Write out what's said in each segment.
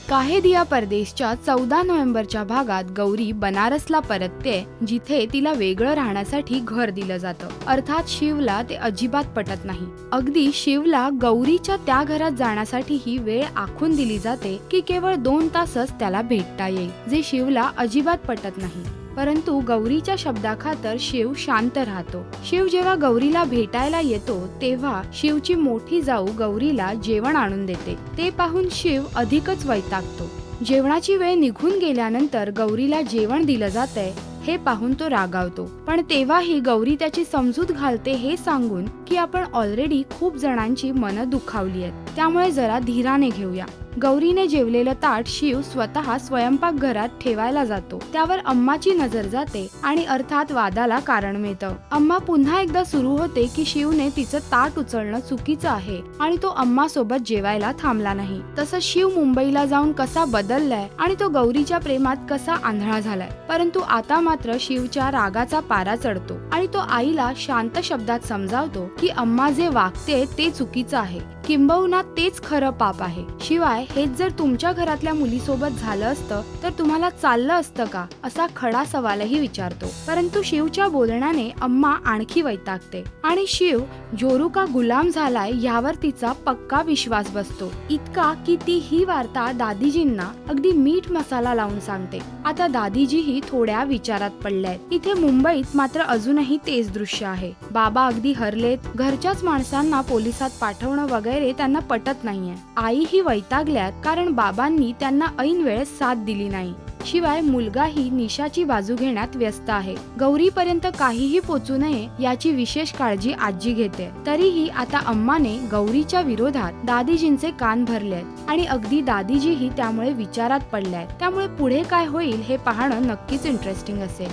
काहेदिया परदेशच्या 14 नोव्हेंबरच्या भागात गौरी बनारसला परतते, जिथे तिला वेगळं राहण्यासाठी घर दिलं जातं. अर्थात शिवला ते अजिबात पटत नाही. अगदी शिवला गौरीच्या त्या घरात जाण्यासाठी ही वेळ आखून दिली जाते की केवळ 2 तासच त्याला भेटता येईल, जे शिवला अजिबात पटत नाही. परंतु गौरीच्या शब्दाखातर शिव शांत राहतो. शिव जेव्हा गौरीला भेटायला येतो तेव्हा शिवची मोठी जाऊ गौरीला जेवण आणून देते. ते पाहून शिव अधिकच वैतागतो. जेवणाची वेळ निघून गेल्यानंतर गौरीला जेवण दिलं जातंय हे पाहून तो रागावतो. पण तेव्हाही गौरी त्याची समजूत घालते, हे सांगून की आपण ऑलरेडी खूप जणांची मनं दुखावली आहेत, त्यामुळे जरा धीराने घेऊया. गौरीने जेवलेलं ताट शिव स्वतः स्वयंपाकघरात ठेवायला जातो. त्यावर अम्माची नजर जाते आणि अर्थात वादाला कारण मिळतं. अम्मा पुन्हा एकदा सुरू होते की शिवने तिचं ताट उचलणं चुकीचं आहे आणि तो अम्मा सोबत जेवायला थांबला नाही. तसं शिव मुंबईला जाऊन कसा बदललाय आणि तो गौरीच्या प्रेमात कसा आंधळा झालाय. परंतु आता मात्र शिवच्या रागाचा पारा चढतो आणि तो आईला शांत शब्दात समजावतो की अम्मा जे वागते ते चुकीचं आहे, किंबहुना तेच खरं पाप आहे. शिवाय हेच जर तुमच्या घरातल्या मुलीसोबत झालं असतं तर तुम्हाला चाललं असतं का, असा खडा सवालही विचारतो. परंतु शिवच्या बोलण्याने अम्मा आणखी वैतागते आणि शिव जोरू का गुलाम झालाय यावर तिचा पक्का विश्वास बसतो. इतका की ती ही वार्ता दादीजींना अगदी मीठ मसाला लावून सांगते. आता दादीजीही थोड्या विचारात पडल्यात. इथे मुंबईत मात्र अजूनही तेच दृश्य आहे. बाबा अगदी हरलेत. घरच्याच माणसांना पोलिसात पाठवणं वगैरे त्यांना पटत नाहीये. आई ही वैतागल्यात कारण बाबांनी त्यांना ऐन वेळेस साथ दिली नाही. शिवाय मुलगाही निशाची बाजू घेण्यात व्यस्त आहे. गौरीपर्यंत काहीही पोचू नये याची विशेष काळजी आजी घेते. तरीही आता अम्माने गौरीच्या विरोधात दादीजींचे कान भरलेत आणि अगदी दादीजीही त्यामुळे विचारात पडल्यात. त्यामुळे पुढे काय होईल हे पाहणं नक्कीच इंटरेस्टिंग असेल.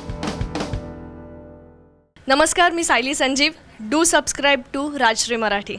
नमस्कार, मी Sayali Sanjeev. Do subscribe to Rajshri Marathi.